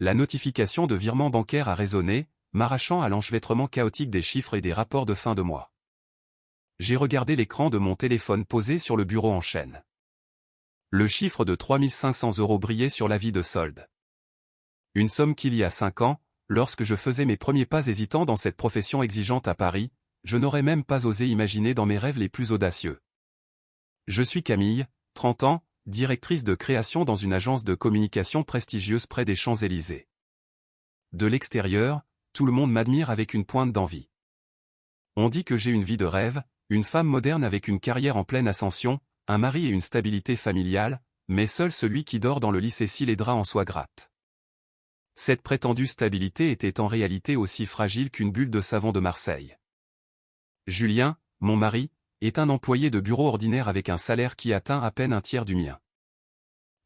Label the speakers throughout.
Speaker 1: La notification de virement bancaire a résonné, m'arrachant à l'enchevêtrement chaotique des chiffres et des rapports de fin de mois. J'ai regardé l'écran de mon téléphone posé sur le bureau en chaîne. Le chiffre de 3 500 € brillait sur l'avis de solde. Une somme qu'il y a 5 ans, lorsque je faisais mes premiers pas hésitants dans cette profession exigeante à Paris, je n'aurais même pas osé imaginer dans mes rêves les plus audacieux. Je suis Camille, 30 ans, directrice de création dans une agence de communication prestigieuse près des Champs-Élysées. De l'extérieur, tout le monde m'admire avec une pointe d'envie. On dit que j'ai une vie de rêve, une femme moderne avec une carrière en pleine ascension, un mari et une stabilité familiale, mais seul celui qui dort dans le lit scie les draps en soie gratte. Cette prétendue stabilité était en réalité aussi fragile qu'une bulle de savon de Marseille. Julien, mon mari, est un employé de bureau ordinaire avec un salaire qui atteint à peine un tiers du mien.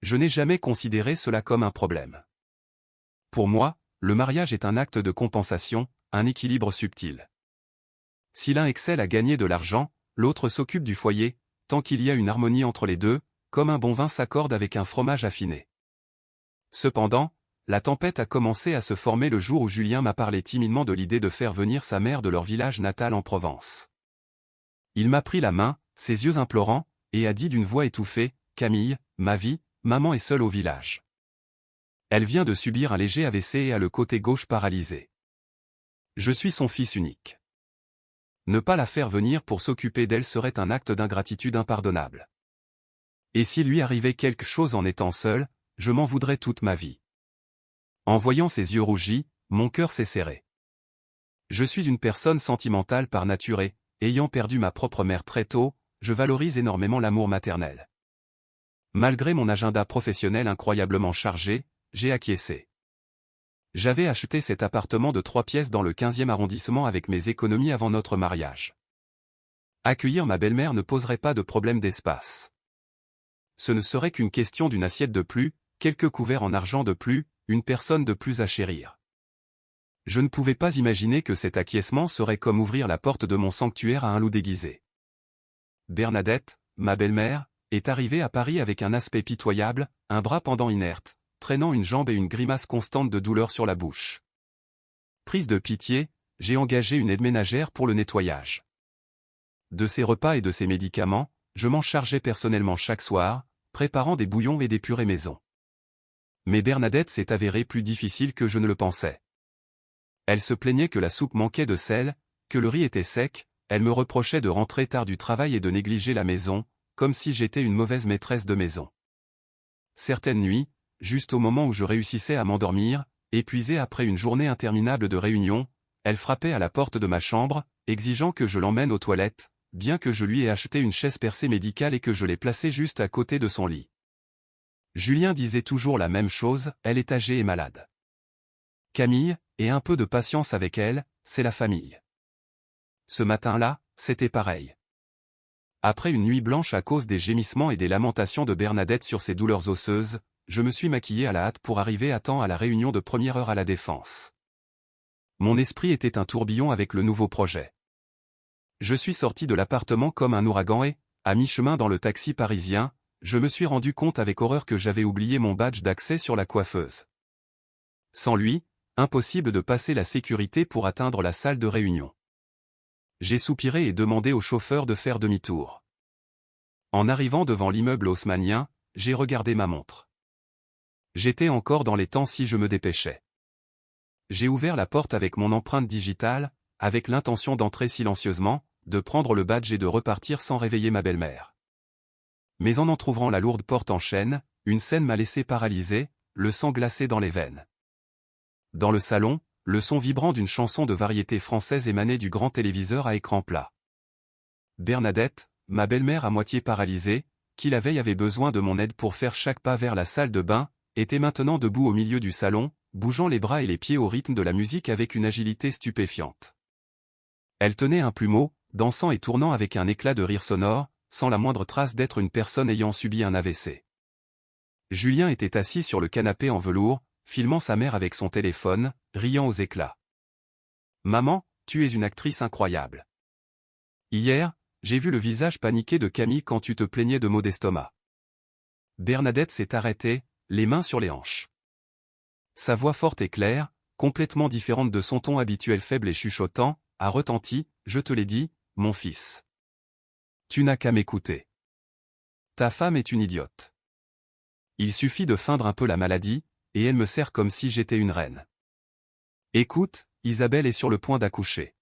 Speaker 1: Je n'ai jamais considéré cela comme un problème. Pour moi, le mariage est un acte de compensation, un équilibre subtil. Si l'un excelle à gagner de l'argent, l'autre s'occupe du foyer, tant qu'il y a une harmonie entre les deux, comme un bon vin s'accorde avec un fromage affiné. Cependant, la tempête a commencé à se former le jour où Julien m'a parlé timidement de l'idée de faire venir sa mère de leur village natal en Provence. Il m'a pris la main, ses yeux implorants, et a dit d'une voix étouffée, « Camille, ma vie, maman est seule au village. Elle vient de subir un léger AVC et a le côté gauche paralysé. Je suis son fils unique. Ne pas la faire venir pour s'occuper d'elle serait un acte d'ingratitude impardonnable. Et s'il lui arrivait quelque chose en étant seul, je m'en voudrais toute ma vie. » En voyant ses yeux rougis, mon cœur s'est serré. Je suis une personne sentimentale par nature et, ayant perdu ma propre mère très tôt, je valorise énormément l'amour maternel. Malgré mon agenda professionnel incroyablement chargé, j'ai acquiescé. J'avais acheté cet appartement de 3 pièces dans le 15e arrondissement avec mes économies avant notre mariage. Accueillir ma belle-mère ne poserait pas de problème d'espace. Ce ne serait qu'une question d'une assiette de plus, quelques couverts en argent de plus, une personne de plus à chérir. Je ne pouvais pas imaginer que cet acquiescement serait comme ouvrir la porte de mon sanctuaire à un loup déguisé. Bernadette, ma belle-mère, est arrivée à Paris avec un aspect pitoyable, un bras pendant inerte, traînant une jambe et une grimace constante de douleur sur la bouche. Prise de pitié, j'ai engagé une aide ménagère pour le nettoyage. De ses repas et de ses médicaments, je m'en chargeais personnellement chaque soir, préparant des bouillons et des purées maison. Mais Bernadette s'est avérée plus difficile que je ne le pensais. Elle se plaignait que la soupe manquait de sel, que le riz était sec, elle me reprochait de rentrer tard du travail et de négliger la maison, comme si j'étais une mauvaise maîtresse de maison. Certaines nuits, juste au moment où je réussissais à m'endormir, épuisé après une journée interminable de réunions, elle frappait à la porte de ma chambre, exigeant que je l'emmène aux toilettes, bien que je lui ai acheté une chaise percée médicale et que je l'ai placée juste à côté de son lit. Julien disait toujours la même chose, elle est âgée et malade. Camille, et un peu de patience avec elle, c'est la famille. Ce matin-là, c'était pareil. Après une nuit blanche à cause des gémissements et des lamentations de Bernadette sur ses douleurs osseuses, je me suis maquillé à la hâte pour arriver à temps à la réunion de première heure à la Défense. Mon esprit était un tourbillon avec le nouveau projet. Je suis sorti de l'appartement comme un ouragan et, à mi-chemin dans le taxi parisien, je me suis rendu compte avec horreur que j'avais oublié mon badge d'accès sur la coiffeuse. Sans lui, impossible de passer la sécurité pour atteindre la salle de réunion. J'ai soupiré et demandé au chauffeur de faire demi-tour. En arrivant devant l'immeuble haussmannien, j'ai regardé ma montre. J'étais encore dans les temps si je me dépêchais. J'ai ouvert la porte avec mon empreinte digitale, avec l'intention d'entrer silencieusement, de prendre le badge et de repartir sans réveiller ma belle-mère. Mais en entr'ouvrant la lourde porte en chêne, une scène m'a laissé paralysé, le sang glacé dans les veines. Dans le salon, le son vibrant d'une chanson de variété française émanait du grand téléviseur à écran plat. Bernadette, ma belle-mère à moitié paralysée, qui la veille avait besoin de mon aide pour faire chaque pas vers la salle de bain, était maintenant debout au milieu du salon, bougeant les bras et les pieds au rythme de la musique avec une agilité stupéfiante. Elle tenait un plumeau, dansant et tournant avec un éclat de rire sonore, sans la moindre trace d'être une personne ayant subi un AVC. Julien était assis sur le canapé en velours, filmant sa mère avec son téléphone, riant aux éclats. « Maman, tu es une actrice incroyable. Hier, j'ai vu le visage paniqué de Camille quand tu te plaignais de maux d'estomac. » Bernadette s'est arrêtée, les mains sur les hanches. Sa voix forte et claire, complètement différente de son ton habituel faible et chuchotant, a retenti, je te l'ai dit, mon fils. Tu n'as qu'à m'écouter. Ta femme est une idiote. Il suffit de feindre un peu la maladie, et elle me sert comme si j'étais une reine. Écoute, Isabelle est sur le point d'accoucher.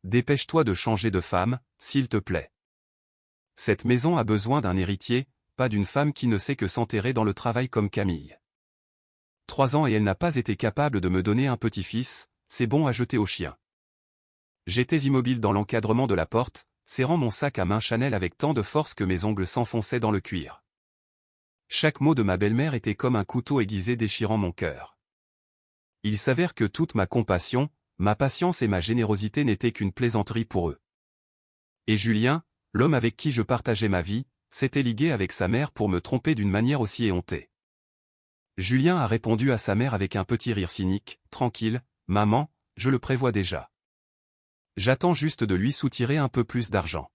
Speaker 1: Dépêche-toi de changer de femme, s'il te plaît. Cette maison a besoin d'un héritier, pas d'une femme qui ne sait que s'enterrer dans le travail comme Camille. 3 ans et elle n'a pas été capable de me donner un petit-fils, c'est bon à jeter au chien. J'étais immobile dans l'encadrement de la porte, serrant mon sac à main Chanel avec tant de force que mes ongles s'enfonçaient dans le cuir. Chaque mot de ma belle-mère était comme un couteau aiguisé déchirant mon cœur. Il s'avère que toute ma compassion, ma patience et ma générosité n'étaient qu'une plaisanterie pour eux. Et Julien, l'homme avec qui je partageais ma vie, s'était ligué avec sa mère pour me tromper d'une manière aussi éhontée. Julien a répondu à sa mère avec un petit rire cynique, « Tranquille, maman, je le prévois déjà. J'attends juste de lui soutirer un peu plus d'argent. »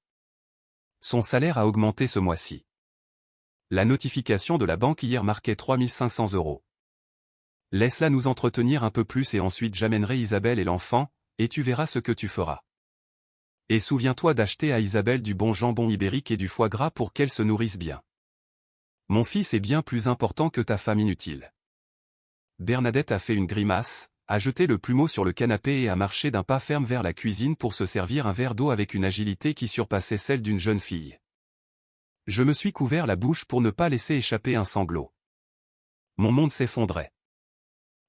Speaker 1: Son salaire a augmenté ce mois-ci. La notification de la banque hier marquait 3500 €. Laisse-la nous entretenir un peu plus et ensuite j'amènerai Isabelle et l'enfant, et tu verras ce que tu feras. Et souviens-toi d'acheter à Isabelle du bon jambon ibérique et du foie gras pour qu'elle se nourrisse bien. Mon fils est bien plus important que ta femme inutile. Bernadette a fait une grimace, a jeté le plumeau sur le canapé et a marché d'un pas ferme vers la cuisine pour se servir un verre d'eau avec une agilité qui surpassait celle d'une jeune fille. Je me suis couvert la bouche pour ne pas laisser échapper un sanglot. Mon monde s'effondrait.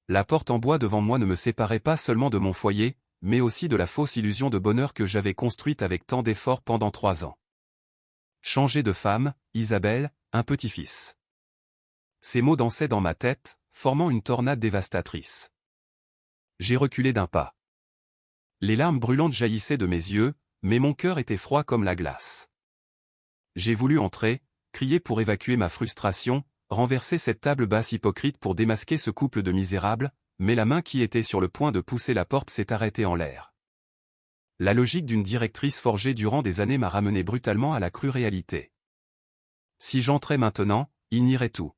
Speaker 1: La porte en bois devant moi ne me séparait pas seulement de mon foyer, mais aussi de la fausse illusion de bonheur que j'avais construite avec tant d'efforts pendant 3 ans. Changer de femme, Isabelle, un petit-fils. Ces mots dansaient dans ma tête, formant une tornade dévastatrice. J'ai reculé d'un pas. Les larmes brûlantes jaillissaient de mes yeux, mais mon cœur était froid comme la glace. J'ai voulu entrer, crier pour évacuer ma frustration, renverser cette table basse hypocrite pour démasquer ce couple de misérables, mais la main qui était sur le point de pousser la porte s'est arrêtée en l'air. La logique d'une directrice forgée durant des années m'a ramené brutalement à la crue réalité. Si j'entrais maintenant, il nierait tout.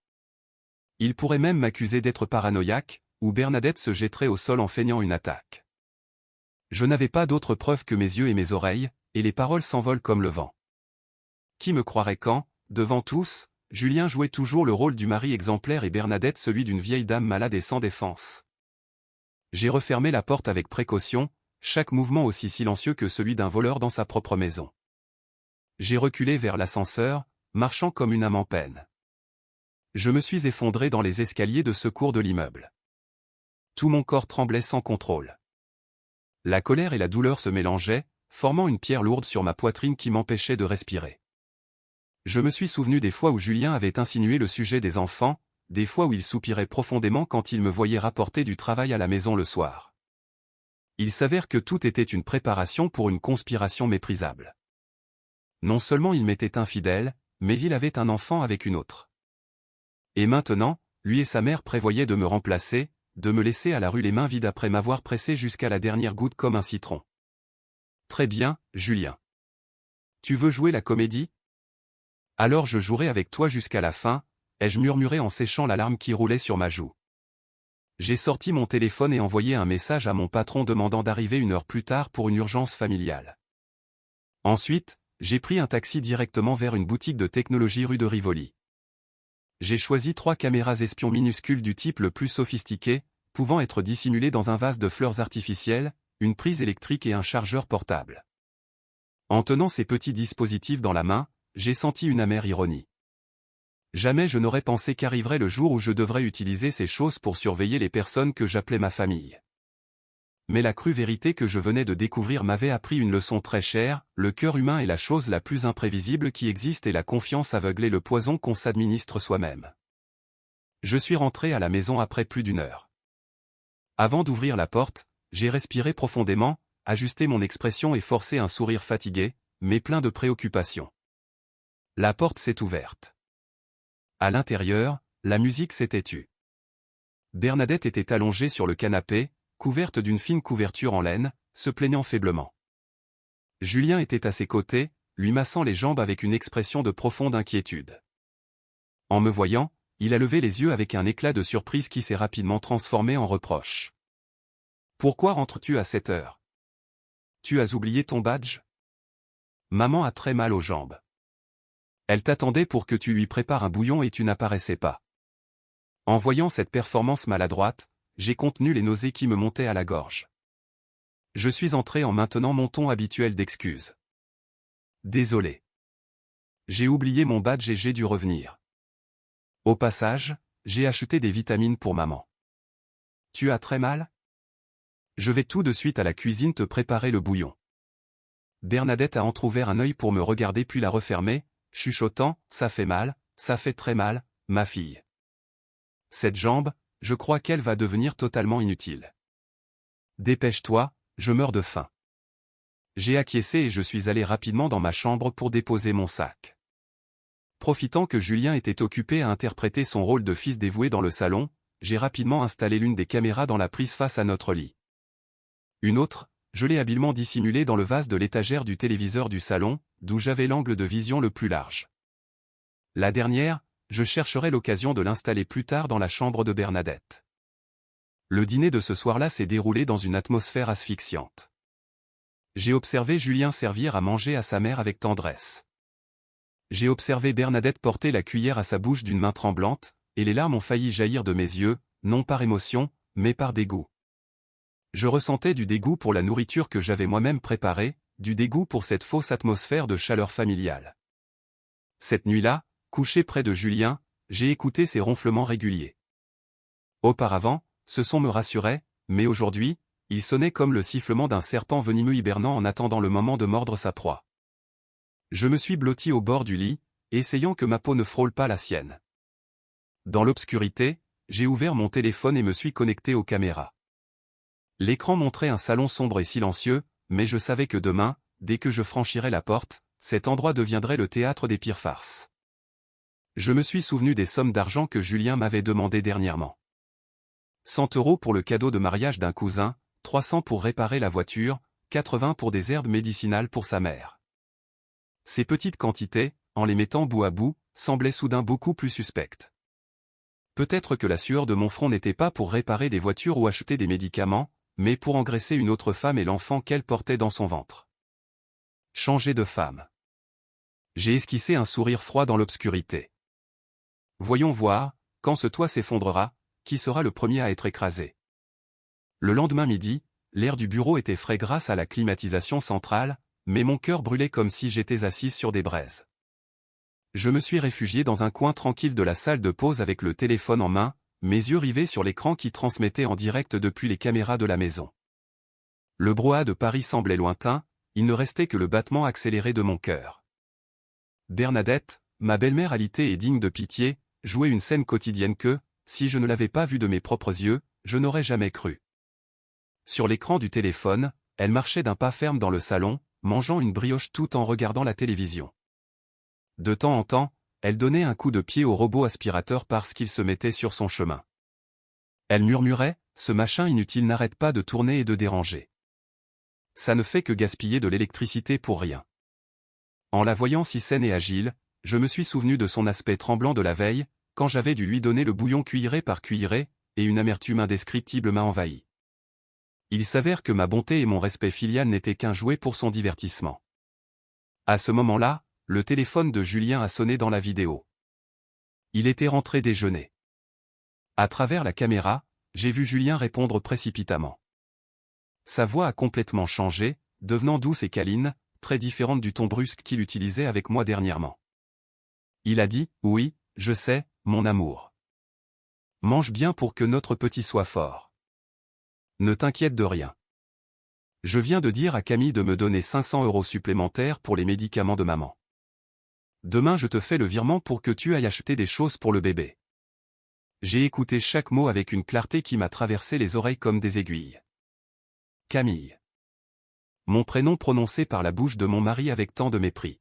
Speaker 1: Il pourrait même m'accuser d'être paranoïaque, ou Bernadette se jetterait au sol en feignant une attaque. Je n'avais pas d'autre preuve que mes yeux et mes oreilles, et les paroles s'envolent comme le vent. Qui me croirait quand, devant tous, Julien jouait toujours le rôle du mari exemplaire et Bernadette celui d'une vieille dame malade et sans défense. J'ai refermé la porte avec précaution, chaque mouvement aussi silencieux que celui d'un voleur dans sa propre maison. J'ai reculé vers l'ascenseur, marchant comme une âme en peine. Je me suis effondré dans les escaliers de secours de l'immeuble. Tout mon corps tremblait sans contrôle. La colère et la douleur se mélangeaient, formant une pierre lourde sur ma poitrine qui m'empêchait de respirer. Je me suis souvenu des fois où Julien avait insinué le sujet des enfants, des fois où il soupirait profondément quand il me voyait rapporter du travail à la maison le soir. Il s'avère que tout était une préparation pour une conspiration méprisable. Non seulement il m'était infidèle, mais il avait un enfant avec une autre. Et maintenant, lui et sa mère prévoyaient de me remplacer, de me laisser à la rue les mains vides après m'avoir pressé jusqu'à la dernière goutte comme un citron. Très bien, Julien. Tu veux jouer la comédie ? Alors je jouerai avec toi jusqu'à la fin, ai-je murmuré en séchant la larme qui roulait sur ma joue. J'ai sorti mon téléphone et envoyé un message à mon patron demandant d'arriver 1 heure plus tard pour une urgence familiale. Ensuite, j'ai pris un taxi directement vers une boutique de technologie rue de Rivoli. J'ai choisi 3 caméras espions minuscules du type le plus sophistiqué, pouvant être dissimulées dans un vase de fleurs artificielles, une prise électrique et un chargeur portable. En tenant ces petits dispositifs dans la main, j'ai senti une amère ironie. Jamais je n'aurais pensé qu'arriverait le jour où je devrais utiliser ces choses pour surveiller les personnes que j'appelais ma famille. Mais la crue vérité que je venais de découvrir m'avait appris une leçon très chère, le cœur humain est la chose la plus imprévisible qui existe et la confiance aveugle est le poison qu'on s'administre soi-même. Je suis rentré à la maison après plus d'1 heure. Avant d'ouvrir la porte, j'ai respiré profondément, ajusté mon expression et forcé un sourire fatigué, mais plein de préoccupation. La porte s'est ouverte. À l'intérieur, la musique s'était tue. Bernadette était allongée sur le canapé, couverte d'une fine couverture en laine, se plaignant faiblement. Julien était à ses côtés, lui massant les jambes avec une expression de profonde inquiétude. En me voyant, Il a levé les yeux avec un éclat de surprise qui s'est rapidement transformé en reproche. Pourquoi rentres-tu à cette heure? Tu as oublié ton badge? Maman a très mal aux jambes. Elle t'attendait pour que tu lui prépares un bouillon et tu n'apparaissais pas. En voyant cette performance maladroite, j'ai contenu les nausées qui me montaient à la gorge. Je suis entré en maintenant mon ton habituel d'excuse. Désolé. J'ai oublié mon badge et j'ai dû revenir. Au passage, j'ai acheté des vitamines pour maman. Tu as très mal? Je vais tout de suite à la cuisine te préparer le bouillon. Bernadette a entrouvert un œil pour me regarder puis l'a refermé, chuchotant, ça fait mal, ça fait très mal, ma fille. Cette jambe, je crois qu'elle va devenir totalement inutile. Dépêche-toi, je meurs de faim. J'ai acquiescé et je suis allé rapidement dans ma chambre pour déposer mon sac. Profitant que Julien était occupé à interpréter son rôle de fils dévoué dans le salon, j'ai rapidement installé l'une des caméras dans la prise face à notre lit. Une autre, je l'ai habilement dissimulée dans le vase de l'étagère du téléviseur du salon, d'où j'avais l'angle de vision le plus large. La dernière, je chercherai l'occasion de l'installer plus tard dans la chambre de Bernadette. Le dîner de ce soir-là s'est déroulé dans une atmosphère asphyxiante. J'ai observé Julien servir à manger à sa mère avec tendresse. J'ai observé Bernadette porter la cuillère à sa bouche d'une main tremblante, et les larmes ont failli jaillir de mes yeux, non par émotion, mais par dégoût. Je ressentais du dégoût pour la nourriture que j'avais moi-même préparée, du dégoût pour cette fausse atmosphère de chaleur familiale. Cette nuit-là, couché près de Julien, j'ai écouté ses ronflements réguliers. Auparavant, ce son me rassurait, mais aujourd'hui, il sonnait comme le sifflement d'un serpent venimeux hibernant en attendant le moment de mordre sa proie. Je me suis blotti au bord du lit, essayant que ma peau ne frôle pas la sienne. Dans l'obscurité, j'ai ouvert mon téléphone et me suis connecté aux caméras. L'écran montrait un salon sombre et silencieux, mais je savais que demain, dès que je franchirais la porte, cet endroit deviendrait le théâtre des pires farces. Je me suis souvenu des sommes d'argent que Julien m'avait demandées dernièrement. 100 € pour le cadeau de mariage d'un cousin, 300 pour réparer la voiture, 80 pour des herbes médicinales pour sa mère. Ces petites quantités, en les mettant bout à bout, semblaient soudain beaucoup plus suspectes. Peut-être que la sueur de mon front n'était pas pour réparer des voitures ou acheter des médicaments, mais pour engraisser une autre femme et l'enfant qu'elle portait dans son ventre. Changer de femme. J'ai esquissé un sourire froid dans l'obscurité. Voyons voir, quand ce toit s'effondrera, qui sera le premier à être écrasé. Le lendemain midi, l'air du bureau était frais grâce à la climatisation centrale, mais mon cœur brûlait comme si j'étais assise sur des braises. Je me suis réfugié dans un coin tranquille de la salle de pause avec le téléphone en main, mes yeux rivés sur l'écran qui transmettait en direct depuis les caméras de la maison. Le brouhaha de Paris semblait lointain, il ne restait que le battement accéléré de mon cœur. Bernadette, ma belle-mère alitée et digne de pitié, jouait une scène quotidienne que, si je ne l'avais pas vue de mes propres yeux, je n'aurais jamais cru. Sur l'écran du téléphone, elle marchait d'un pas ferme dans le salon, mangeant une brioche tout en regardant la télévision. De temps en temps, elle donnait un coup de pied au robot aspirateur parce qu'il se mettait sur son chemin. Elle murmurait, « Ce machin inutile n'arrête pas de tourner et de déranger. Ça ne fait que gaspiller de l'électricité pour rien. » En la voyant si saine et agile, je me suis souvenu de son aspect tremblant de la veille, quand j'avais dû lui donner le bouillon cuillerée par cuillerée, et une amertume indescriptible m'a envahi. Il s'avère que ma bonté et mon respect filial n'étaient qu'un jouet pour son divertissement. À ce moment-là, le téléphone de Julien a sonné dans la vidéo. Il était rentré déjeuner. À travers la caméra, j'ai vu Julien répondre précipitamment. Sa voix a complètement changé, devenant douce et câline, très différente du ton brusque qu'il utilisait avec moi dernièrement. Il a dit, « Oui, je sais, mon amour. Mange bien pour que notre petit soit fort. Ne t'inquiète de rien. Je viens de dire à Camille de me donner 500 € supplémentaires pour les médicaments de maman. Demain je te fais le virement pour que tu ailles acheter des choses pour le bébé. » J'ai écouté chaque mot avec une clarté qui m'a traversé les oreilles comme des aiguilles. Camille. Mon prénom prononcé par la bouche de mon mari avec tant de mépris.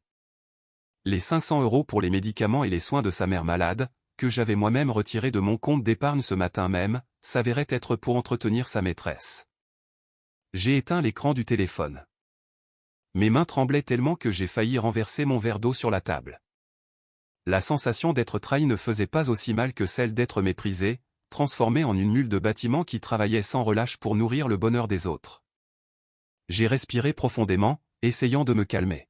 Speaker 1: Les 500 € pour les médicaments et les soins de sa mère malade, que j'avais moi-même retirés de mon compte d'épargne ce matin même, s'avéraient être pour entretenir sa maîtresse. J'ai éteint l'écran du téléphone. Mes mains tremblaient tellement que j'ai failli renverser mon verre d'eau sur la table. La sensation d'être trahi ne faisait pas aussi mal que celle d'être méprisé, transformé en une mule de bâtiment qui travaillait sans relâche pour nourrir le bonheur des autres. J'ai respiré profondément, essayant de me calmer.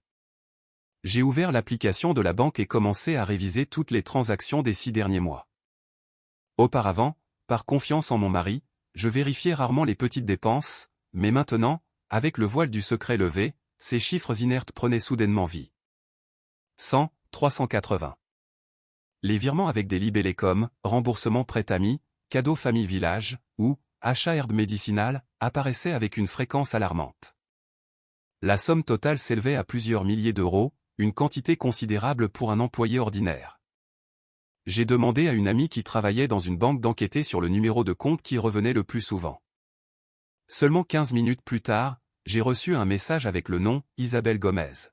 Speaker 1: J'ai ouvert l'application de la banque et commencé à réviser toutes les transactions des 6 derniers mois. Auparavant, par confiance en mon mari, je vérifiais rarement les petites dépenses, mais maintenant, avec le voile du secret levé, ces chiffres inertes prenaient soudainement vie. 100, 380. Les virements avec des libellés comme « remboursement prêt ami »,« cadeau famille village » ou « achat herbe médicinale » apparaissaient avec une fréquence alarmante. La somme totale s'élevait à plusieurs milliers d'euros, une quantité considérable pour un employé ordinaire. J'ai demandé à une amie qui travaillait dans une banque d'enquêter sur le numéro de compte qui revenait le plus souvent. Seulement 15 minutes plus tard, j'ai reçu un message avec le nom « Isabelle Gomez ».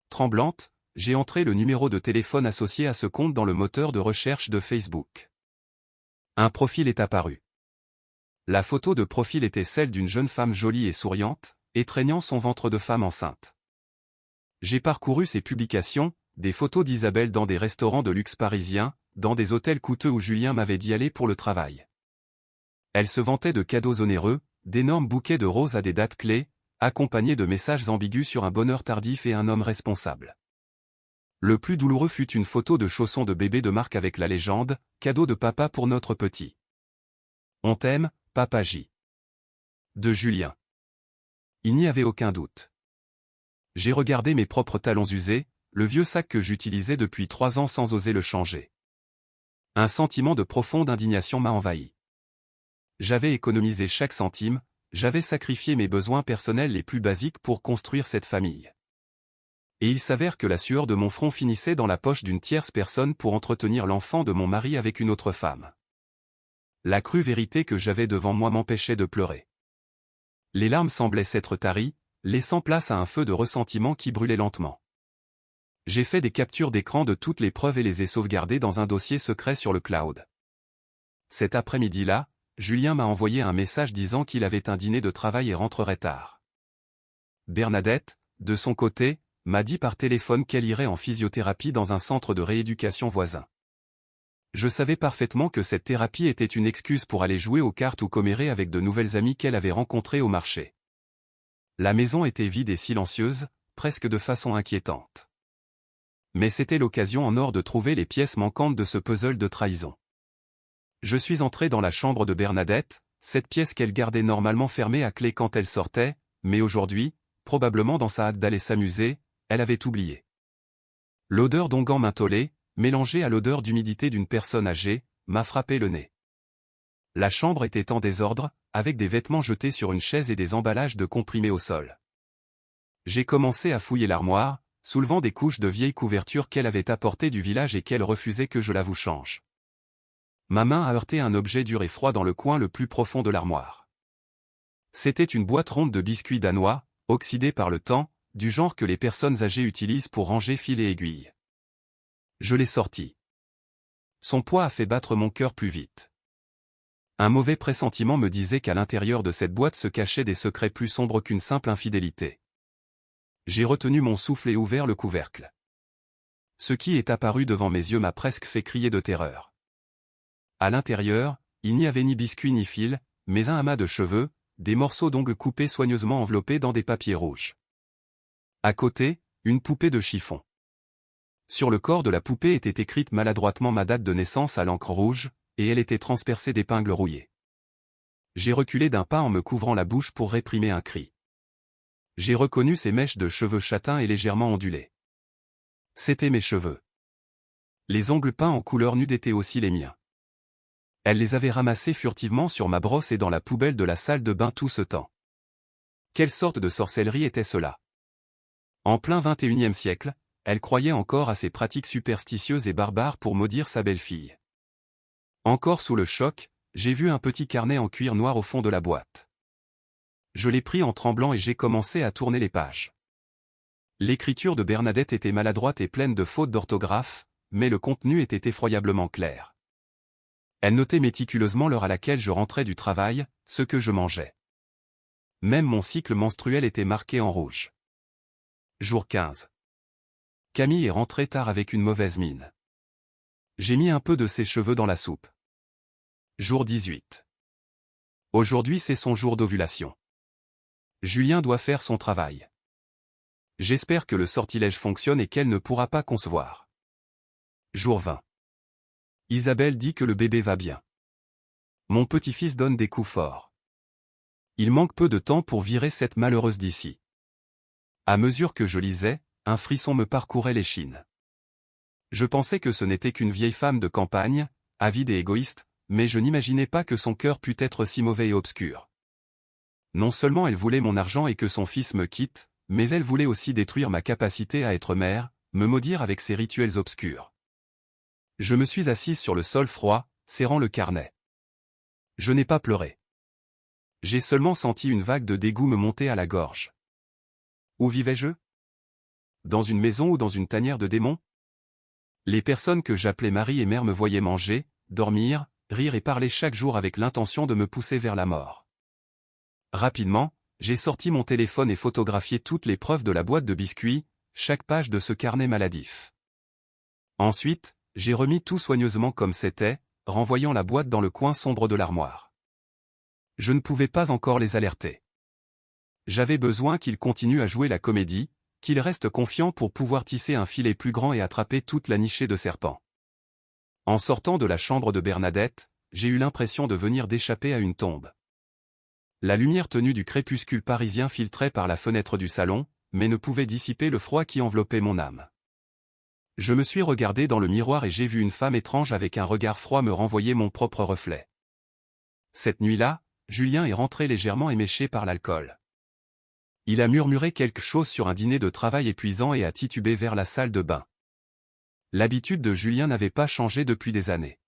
Speaker 1: Tremblante, j'ai entré le numéro de téléphone associé à ce compte dans le moteur de recherche de Facebook. Un profil est apparu. La photo de profil était celle d'une jeune femme jolie et souriante, étreignant son ventre de femme enceinte. J'ai parcouru ses publications, des photos d'Isabelle dans des restaurants de luxe parisiens, dans des hôtels coûteux où Julien m'avait dit aller pour le travail. Elle se vantait de cadeaux onéreux, d'énormes bouquets de roses à des dates clés, accompagnés de messages ambigus sur un bonheur tardif et un homme responsable. Le plus douloureux fut une photo de chaussons de bébé de marque avec la légende « Cadeau de papa pour notre petit. On t'aime, Papa J. » de Julien. Il n'y avait aucun doute. J'ai regardé mes propres talons usés, le vieux sac que j'utilisais depuis 3 ans sans oser le changer. Un sentiment de profonde indignation m'a envahi. J'avais économisé chaque centime, j'avais sacrifié mes besoins personnels les plus basiques pour construire cette famille. Et il s'avère que la sueur de mon front finissait dans la poche d'une tierce personne pour entretenir l'enfant de mon mari avec une autre femme. La crue vérité que j'avais devant moi m'empêchait de pleurer. Les larmes semblaient s'être taries, laissant place à un feu de ressentiment qui brûlait lentement. J'ai fait des captures d'écran de toutes les preuves et les ai sauvegardées dans un dossier secret sur le cloud. Cet après-midi-là, Julien m'a envoyé un message disant qu'il avait un dîner de travail et rentrerait tard. Bernadette, de son côté, m'a dit par téléphone qu'elle irait en physiothérapie dans un centre de rééducation voisin. Je savais parfaitement que cette thérapie était une excuse pour aller jouer aux cartes ou commérer avec de nouvelles amies qu'elle avait rencontrées au marché. La maison était vide et silencieuse, presque de façon inquiétante. Mais c'était l'occasion en or de trouver les pièces manquantes de ce puzzle de trahison. Je suis entré dans la chambre de Bernadette, cette pièce qu'elle gardait normalement fermée à clé quand elle sortait, mais aujourd'hui, probablement dans sa hâte d'aller s'amuser, elle avait oublié. L'odeur d'onguent mentholé, mélangée à l'odeur d'humidité d'une personne âgée, m'a frappé le nez. La chambre était en désordre, avec des vêtements jetés sur une chaise et des emballages de comprimés au sol. J'ai commencé à fouiller l'armoire, soulevant des couches de vieilles couvertures qu'elle avait apportées du village et qu'elle refusait que je la vous change. Ma main a heurté un objet dur et froid dans le coin le plus profond de l'armoire. C'était une boîte ronde de biscuits danois, oxydée par le temps, du genre que les personnes âgées utilisent pour ranger fil et aiguilles. Je l'ai sorti. Son poids a fait battre mon cœur plus vite. Un mauvais pressentiment me disait qu'à l'intérieur de cette boîte se cachaient des secrets plus sombres qu'une simple infidélité. J'ai retenu mon souffle et ouvert le couvercle. Ce qui est apparu devant mes yeux m'a presque fait crier de terreur. À l'intérieur, il n'y avait ni biscuits ni fil, mais un amas de cheveux, des morceaux d'ongles coupés soigneusement enveloppés dans des papiers rouges. À côté, une poupée de chiffon. Sur le corps de la poupée était écrite maladroitement ma date de naissance à l'encre rouge, et elle était transpercée d'épingles rouillées. J'ai reculé d'un pas en me couvrant la bouche pour réprimer un cri. J'ai reconnu ces mèches de cheveux châtains et légèrement ondulés. C'étaient mes cheveux. Les ongles peints en couleur nude étaient aussi les miens. Elle les avait ramassés furtivement sur ma brosse et dans la poubelle de la salle de bain tout ce temps. Quelle sorte de sorcellerie était cela? En plein XXIe siècle, elle croyait encore à ces pratiques superstitieuses et barbares pour maudire sa belle-fille. Encore sous le choc, j'ai vu un petit carnet en cuir noir au fond de la boîte. Je l'ai pris en tremblant et j'ai commencé à tourner les pages. L'écriture de Bernadette était maladroite et pleine de fautes d'orthographe, mais le contenu était effroyablement clair. Elle notait méticuleusement l'heure à laquelle je rentrais du travail, ce que je mangeais. Même mon cycle menstruel était marqué en rouge. Jour 15. Camille est rentrée tard avec une mauvaise mine. J'ai mis un peu de ses cheveux dans la soupe. Jour 18. Aujourd'hui c'est son jour d'ovulation. Julien doit faire son travail. J'espère que le sortilège fonctionne et qu'elle ne pourra pas concevoir. Jour 20. Isabelle dit que le bébé va bien. Mon petit-fils donne des coups forts. Il manque peu de temps pour virer cette malheureuse d'ici. À mesure que je lisais, un frisson me parcourait l'échine. Je pensais que ce n'était qu'une vieille femme de campagne, avide et égoïste, mais je n'imaginais pas que son cœur pût être si mauvais et obscur. Non seulement elle voulait mon argent et que son fils me quitte, mais elle voulait aussi détruire ma capacité à être mère, me maudire avec ses rituels obscurs. Je me suis assise sur le sol froid, serrant le carnet. Je n'ai pas pleuré. J'ai seulement senti une vague de dégoût me monter à la gorge. Où vivais-je? Dans une maison ou dans une tanière de démons? Les personnes que j'appelais mari et mère me voyaient manger, dormir, rire et parler chaque jour avec l'intention de me pousser vers la mort. Rapidement, j'ai sorti mon téléphone et photographié toutes les preuves de la boîte de biscuits, chaque page de ce carnet maladif. Ensuite, j'ai remis tout soigneusement comme c'était, renvoyant la boîte dans le coin sombre de l'armoire. Je ne pouvais pas encore les alerter. J'avais besoin qu'ils continuent à jouer la comédie, qu'ils restent confiants pour pouvoir tisser un filet plus grand et attraper toute la nichée de serpents. En sortant de la chambre de Bernadette, j'ai eu l'impression de venir d'échapper à une tombe. La lumière tenue du crépuscule parisien filtrait par la fenêtre du salon, mais ne pouvait dissiper le froid qui enveloppait mon âme. Je me suis regardé dans le miroir et j'ai vu une femme étrange avec un regard froid me renvoyer mon propre reflet. Cette nuit-là, Julien est rentré légèrement éméché par l'alcool. Il a murmuré quelque chose sur un dîner de travail épuisant et a titubé vers la salle de bain. L'habitude de Julien n'avait pas changé depuis des années.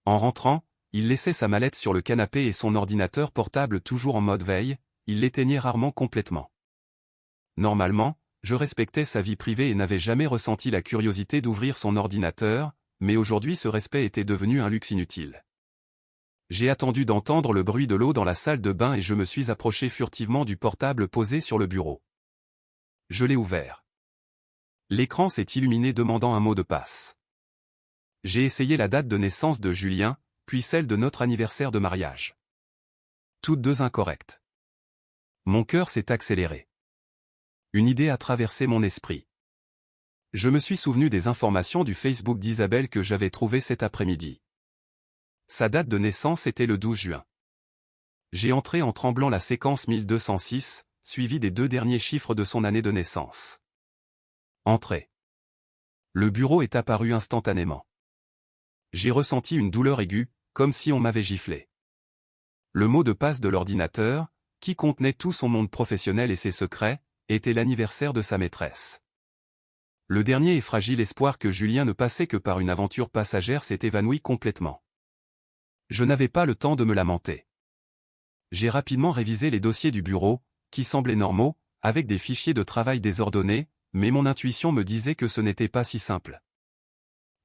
Speaker 1: En rentrant, il laissait sa mallette sur le canapé et son ordinateur portable toujours en mode veille, il l'éteignait rarement complètement. Normalement, je respectais sa vie privée et n'avais jamais ressenti la curiosité d'ouvrir son ordinateur, mais aujourd'hui ce respect était devenu un luxe inutile. J'ai attendu d'entendre le bruit de l'eau dans la salle de bain et je me suis approché furtivement du portable posé sur le bureau. Je l'ai ouvert. L'écran s'est illuminé demandant un mot de passe. J'ai essayé la date de naissance de Julien, puis celle de notre anniversaire de mariage. Toutes deux incorrectes. Mon cœur s'est accéléré. Une idée a traversé mon esprit. Je me suis souvenu des informations du Facebook d'Isabelle que j'avais trouvées cet après-midi. Sa date de naissance était le 12 juin. J'ai entré en tremblant la séquence 1206, suivie des 2 derniers chiffres de son année de naissance. Entrée. Le bureau est apparu instantanément. J'ai ressenti une douleur aiguë, comme si on m'avait giflé. Le mot de passe de l'ordinateur, qui contenait tout son monde professionnel et ses secrets, était l'anniversaire de sa maîtresse. Le dernier et fragile espoir que Julien ne passait que par une aventure passagère s'est évanoui complètement. Je n'avais pas le temps de me lamenter. J'ai rapidement révisé les dossiers du bureau, qui semblaient normaux, avec des fichiers de travail désordonnés, mais mon intuition me disait que ce n'était pas si simple.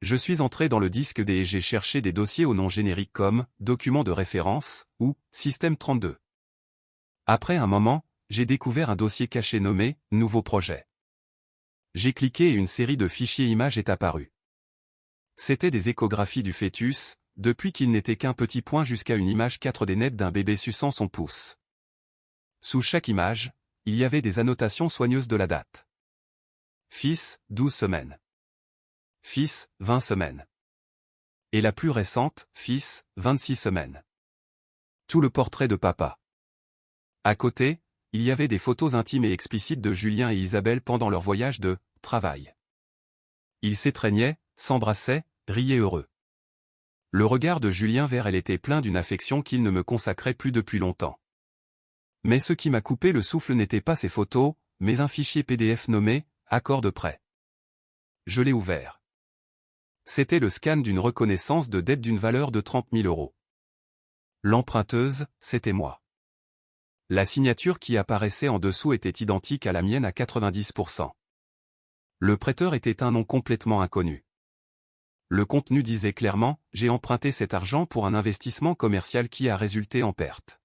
Speaker 1: Je suis entré dans le disque D et j'ai cherché des dossiers au nom générique comme « Documents de référence » ou « Système 32 ». Après un moment, j'ai découvert un dossier caché nommé « Nouveau projet ». J'ai cliqué et une série de fichiers images est apparue. C'étaient des échographies du fœtus, depuis qu'il n'était qu'un petit point jusqu'à une image 4D nette d'un bébé suçant son pouce. Sous chaque image, il y avait des annotations soigneuses de la date. Fils, 12 semaines. Fils, 20 semaines. Et la plus récente, fils, 26 semaines. Tout le portrait de papa. À côté, il y avait des photos intimes et explicites de Julien et Isabelle pendant leur voyage de travail. Ils s'étreignaient, s'embrassaient, riaient heureux. Le regard de Julien vers elle était plein d'une affection qu'il ne me consacrait plus depuis longtemps. Mais ce qui m'a coupé le souffle n'était pas ces photos, mais un fichier PDF nommé « Accord de prêt ». Je l'ai ouvert. C'était le scan d'une reconnaissance de dette d'une valeur de 30 000 €. L'emprunteuse, c'était moi. La signature qui apparaissait en dessous était identique à la mienne à 90%. Le prêteur était un nom complètement inconnu. Le contenu disait clairement « J'ai emprunté cet argent pour un investissement commercial qui a résulté en perte ».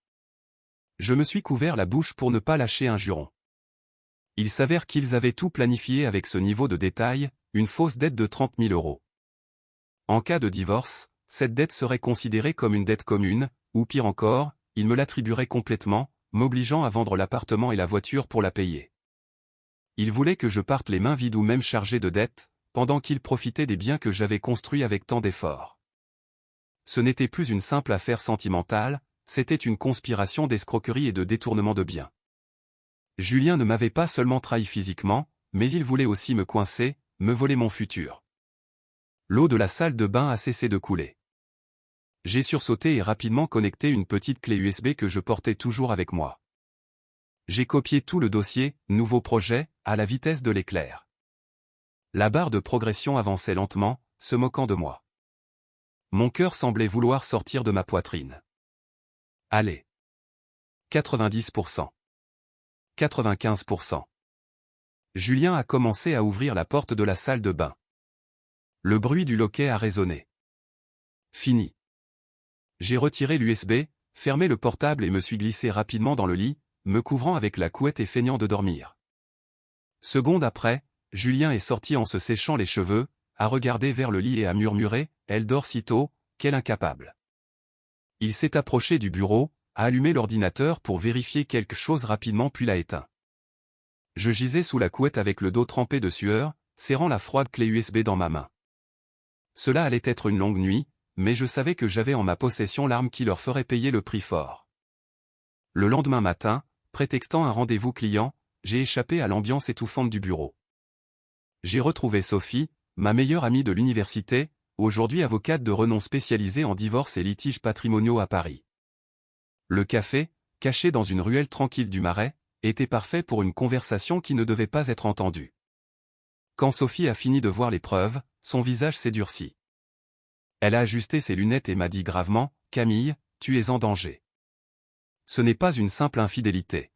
Speaker 1: Je me suis couvert la bouche pour ne pas lâcher un juron. Il s'avère qu'ils avaient tout planifié avec ce niveau de détail, une fausse dette de 30 000 euros. En cas de divorce, cette dette serait considérée comme une dette commune, ou pire encore, ils me l'attribueraient complètement, m'obligeant à vendre l'appartement et la voiture pour la payer. Ils voulaient que je parte les mains vides ou même chargé de dettes, pendant qu'ils profitaient des biens que j'avais construits avec tant d'efforts. Ce n'était plus une simple affaire sentimentale, c'était une conspiration d'escroquerie et de détournement de biens. Julien ne m'avait pas seulement trahi physiquement, mais il voulait aussi me coincer, me voler mon futur. L'eau de la salle de bain a cessé de couler. J'ai sursauté et rapidement connecté une petite clé USB que je portais toujours avec moi. J'ai copié tout le dossier, nouveau projet, à la vitesse de l'éclair. La barre de progression avançait lentement, se moquant de moi. Mon cœur semblait vouloir sortir de ma poitrine. Allez. 90%. 95%. Julien a commencé à ouvrir la porte de la salle de bain. Le bruit du loquet a résonné. Fini. J'ai retiré l'USB, fermé le portable et me suis glissé rapidement dans le lit, me couvrant avec la couette et feignant de dormir. Seconde après, Julien est sorti en se séchant les cheveux, a regardé vers le lit et a murmuré « Elle dort si tôt, quel incapable !» Il s'est approché du bureau, a allumé l'ordinateur pour vérifier quelque chose rapidement puis l'a éteint. Je gisais sous la couette avec le dos trempé de sueur, serrant la froide clé USB dans ma main. Cela allait être une longue nuit, mais je savais que j'avais en ma possession l'arme qui leur ferait payer le prix fort. Le lendemain matin, prétextant un rendez-vous client, j'ai échappé à l'ambiance étouffante du bureau. J'ai retrouvé Sophie, ma meilleure amie de l'université, aujourd'hui avocate de renom spécialisée en divorce et litiges patrimoniaux à Paris. Le café, caché dans une ruelle tranquille du Marais, était parfait pour une conversation qui ne devait pas être entendue. Quand Sophie a fini de voir les preuves, son visage s'est durci. Elle a ajusté ses lunettes et m'a dit gravement, « Camille, tu es en danger. Ce n'est pas une simple infidélité.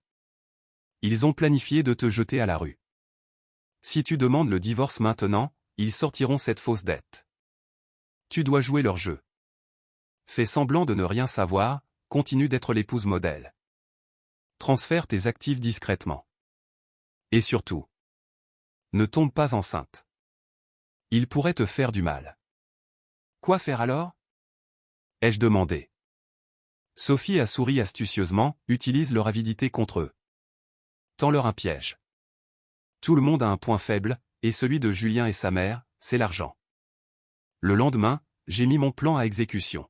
Speaker 1: Ils ont planifié de te jeter à la rue. Si tu demandes le divorce maintenant, ils sortiront cette fausse dette. Tu dois jouer leur jeu. Fais semblant de ne rien savoir, continue d'être l'épouse modèle. Transfère tes actifs discrètement. Et surtout, ne tombe pas enceinte. Ils pourraient te faire du mal. » Quoi faire alors ? Ai-je demandé. Sophie a souri astucieusement, utilise leur avidité contre eux. Tends-leur un piège. Tout le monde a un point faible, et celui de Julien et sa mère, c'est l'argent. Le lendemain, j'ai mis mon plan à exécution.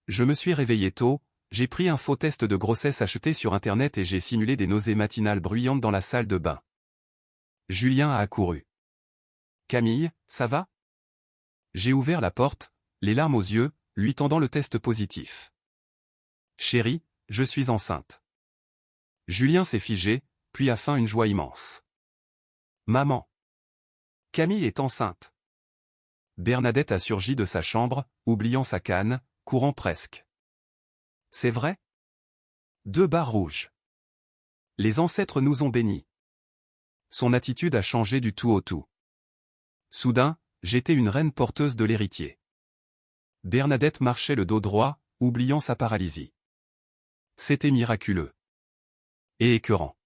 Speaker 1: Je me suis réveillé tôt, j'ai pris un faux test de grossesse acheté sur internet et j'ai simulé des nausées matinales bruyantes dans la salle de bain. Julien a accouru. « Camille, ça va ?» J'ai ouvert la porte, les larmes aux yeux, lui tendant le test positif. « Chérie, je suis enceinte. » Julien s'est figé, puis a feint une joie immense. « Maman. Camille est enceinte. » Bernadette a surgi de sa chambre, oubliant sa canne, courant presque. « C'est vrai ? 2 barres rouges. Les ancêtres nous ont bénis. » Son attitude a changé du tout au tout. Soudain, j'étais une reine porteuse de l'héritier. Bernadette marchait le dos droit, oubliant sa paralysie. C'était miraculeux. Et écœurant.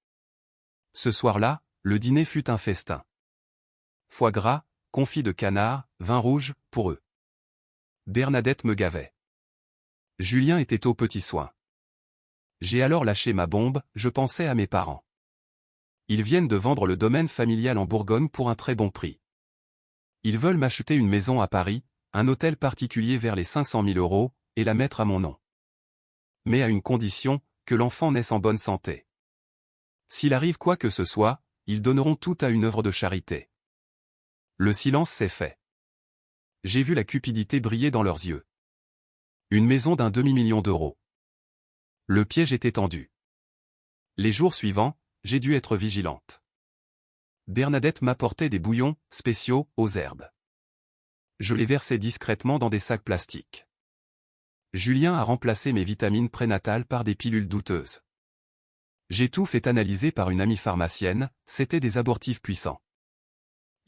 Speaker 1: Ce soir-là, le dîner fut un festin. Foie gras, confit de canard, vin rouge, pour eux. Bernadette me gavait. Julien était aux petits soins. J'ai alors lâché ma bombe, je pensais à mes parents. Ils viennent de vendre le domaine familial en Bourgogne pour un très bon prix. Ils veulent m'acheter une maison à Paris, un hôtel particulier vers les 500 000 euros, et la mettre à mon nom. Mais à une condition, que l'enfant naisse en bonne santé. S'il arrive quoi que ce soit, ils donneront tout à une œuvre de charité. Le silence s'est fait. J'ai vu la cupidité briller dans leurs yeux. Une maison d'un demi-million d'euros. Le piège était tendu. Les jours suivants, j'ai dû être vigilante. Bernadette m'apportait des bouillons, spéciaux, aux herbes. Je les versais discrètement dans des sacs plastiques. Julien a remplacé mes vitamines prénatales par des pilules douteuses. J'ai tout fait analyser par une amie pharmacienne, c'était des abortifs puissants.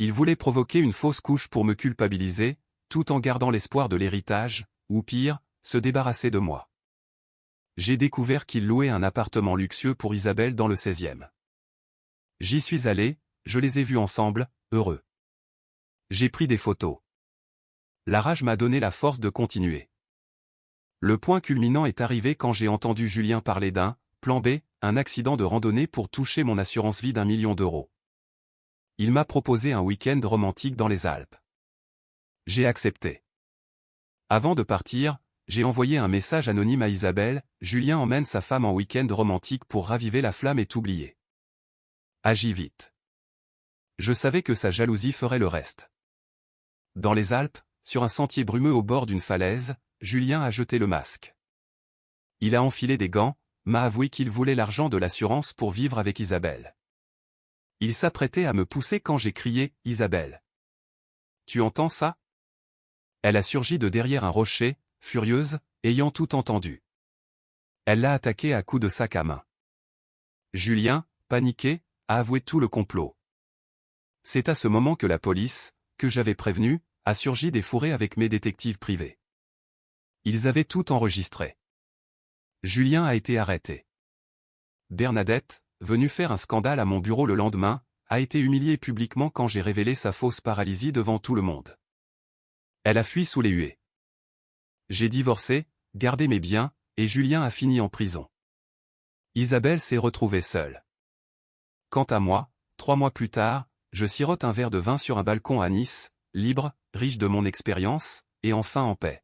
Speaker 1: Il voulait provoquer une fausse couche pour me culpabiliser, tout en gardant l'espoir de l'héritage, ou pire, se débarrasser de moi. J'ai découvert qu'il louait un appartement luxueux pour Isabelle dans le 16e. J'y suis allé, je les ai vus ensemble, heureux. J'ai pris des photos. La rage m'a donné la force de continuer. Le point culminant est arrivé quand j'ai entendu Julien parler d'un plan B, un accident de randonnée pour toucher mon assurance vie d'1 million d'euros. Il m'a proposé un week-end romantique dans les Alpes. J'ai accepté. Avant de partir, j'ai envoyé un message anonyme à Isabelle, Julien emmène sa femme en week-end romantique pour raviver la flamme et t'oublier. Agis vite. Je savais que sa jalousie ferait le reste. Dans les Alpes, sur un sentier brumeux au bord d'une falaise, Julien a jeté le masque. Il a enfilé des gants, m'a avoué qu'il voulait l'argent de l'assurance pour vivre avec Isabelle. Il s'apprêtait à me pousser quand j'ai crié « Isabelle. Tu entends ça ?» Elle a surgi de derrière un rocher, furieuse, ayant tout entendu. Elle l'a attaqué à coups de sac à main. Julien, paniqué, a avoué tout le complot. C'est à ce moment que la police, que j'avais prévenue, a surgi des fourrés avec mes détectives privés. Ils avaient tout enregistré. Julien a été arrêté. Bernadette, venue faire un scandale à mon bureau le lendemain, a été humiliée publiquement quand j'ai révélé sa fausse paralysie devant tout le monde. Elle a fui sous les huées. J'ai divorcé, gardé mes biens, et Julien a fini en prison. Isabelle s'est retrouvée seule. Quant à moi, 3 mois plus tard, je sirote un verre de vin sur un balcon à Nice, libre, riche de mon expérience, et enfin en paix.